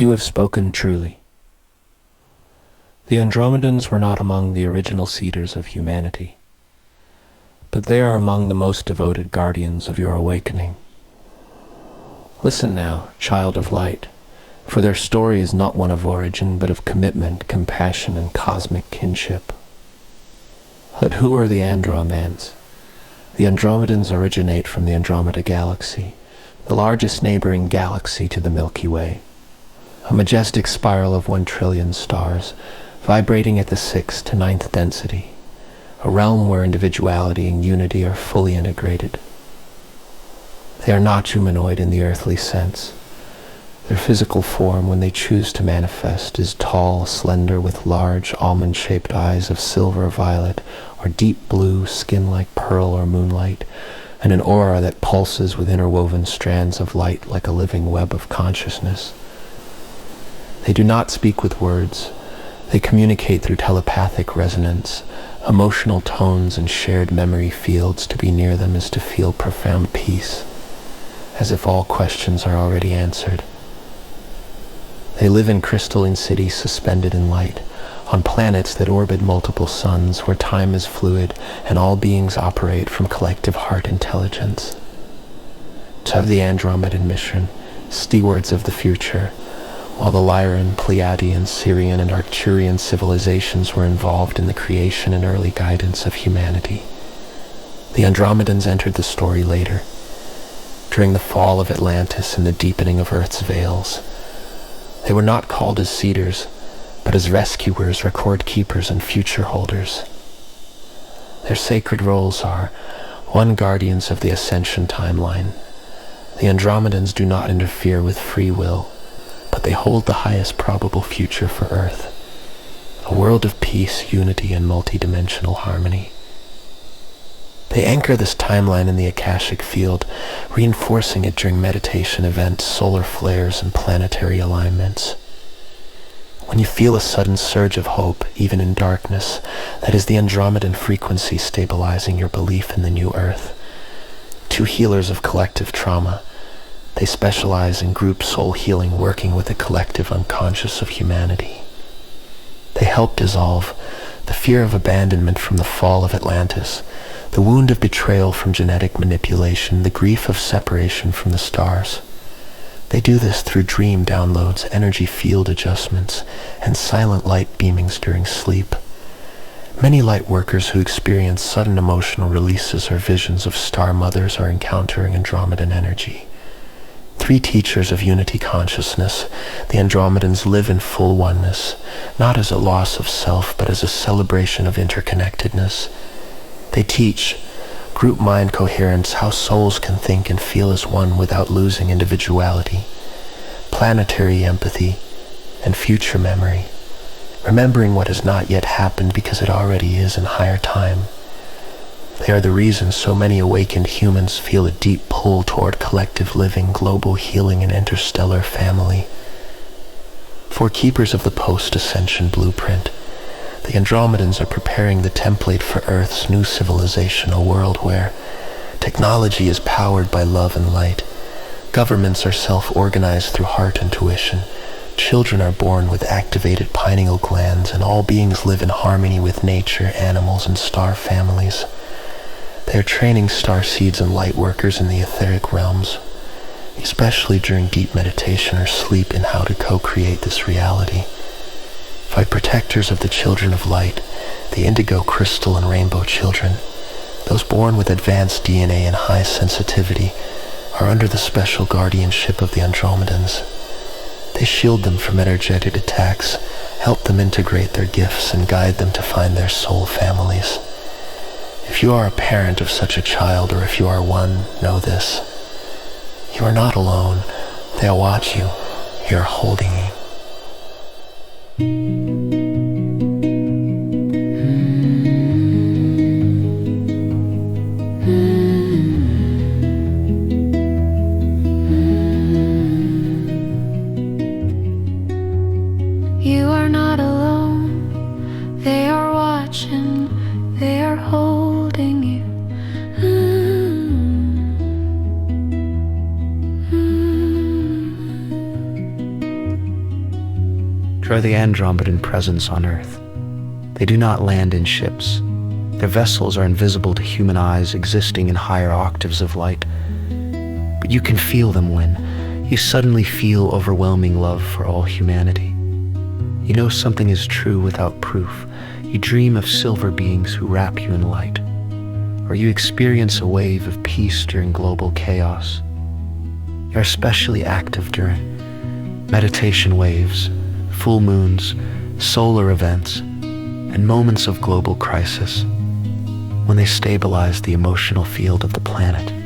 You have spoken truly. The Andromedans were not among the original seeders of humanity, but they are among the most devoted guardians of your awakening. Listen now, child of light, for their story is not one of origin, but of commitment, compassion, and cosmic kinship. But who are the Andromedans? The Andromedans originate from the Andromeda galaxy, the largest neighboring galaxy to the Milky Way, a majestic spiral of 1 trillion stars, vibrating at the 6th to 9th density, a realm where individuality and unity are fully integrated. They are not humanoid in the earthly sense. Their physical form, when they choose to manifest, is tall, slender, with large, almond-shaped eyes of silver or violet, or deep blue, skin like pearl or moonlight, and an aura that pulses with interwoven strands of light like a living web of consciousness. They do not speak with words. They communicate through telepathic resonance, emotional tones, and shared memory fields. To be near them is to feel profound peace, as if all questions are already answered. They live in crystalline cities suspended in light, on planets that orbit multiple suns, where time is fluid and all beings operate from collective heart intelligence. To the Andromedan mission, stewards of the future, while the Lyran, Pleiadian, Syrian, and Arcturian civilizations were involved in the creation and early guidance of humanity. The Andromedans entered the story later, during the fall of Atlantis and the deepening of Earth's veils. They were not called as seeders, but as rescuers, record keepers, and future holders. Their sacred roles are, 1, guardians of the ascension timeline. The Andromedans do not interfere with free will, but they hold the highest probable future for Earth, a world of peace, unity, and multidimensional harmony. They anchor this timeline in the Akashic field, reinforcing it during meditation events, solar flares, and planetary alignments. When you feel a sudden surge of hope, even in darkness, that is the Andromedan frequency stabilizing your belief in the new Earth. 2 healers of collective trauma. They specialize in group soul healing, working with the collective unconscious of humanity. They help dissolve the fear of abandonment from the fall of Atlantis, the wound of betrayal from genetic manipulation, the grief of separation from the stars. They do this through dream downloads, energy field adjustments, and silent light beamings during sleep. Many light workers who experience sudden emotional releases or visions of star mothers are encountering Andromedan energy. 3 teachers of unity consciousness, the Andromedans live in full oneness, not as a loss of self, but as a celebration of interconnectedness. They teach group mind coherence, how souls can think and feel as one without losing individuality, planetary empathy, and future memory, remembering what has not yet happened because it already is in higher time. They are the reason so many awakened humans feel a deep pull toward collective living, global healing, and interstellar family. For keepers of the post-ascension blueprint, the Andromedans are preparing the template for Earth's new civilization, a world where technology is powered by love and light, governments are self-organized through heart intuition, children are born with activated pineal glands, and all beings live in harmony with nature, animals, and star families. They are training star seeds and light workers in the etheric realms, especially during deep meditation or sleep, in how to co-create this reality. By protectors of the children of light, the indigo, crystal, and rainbow children, those born with advanced DNA and high sensitivity, are under the special guardianship of the Andromedans. They shield them from energetic attacks, help them integrate their gifts, and guide them to find their soul families. If you are a parent of such a child, or if you are one, know this. You are not alone. They'll watch you. They are holding you. You are not alone. They are watching. They are holding you. Mm-hmm. 'Cause are the Andromedan presence on Earth. They do not land in ships. Their vessels are invisible to human eyes, existing in higher octaves of light. But you can feel them when you suddenly feel overwhelming love for all humanity. You know something is true without proof. You dream of silver beings who wrap you in light. Or you experience a wave of peace during global chaos. You're especially active during meditation waves, full moons, solar events, and moments of global crisis, when they stabilize the emotional field of the planet.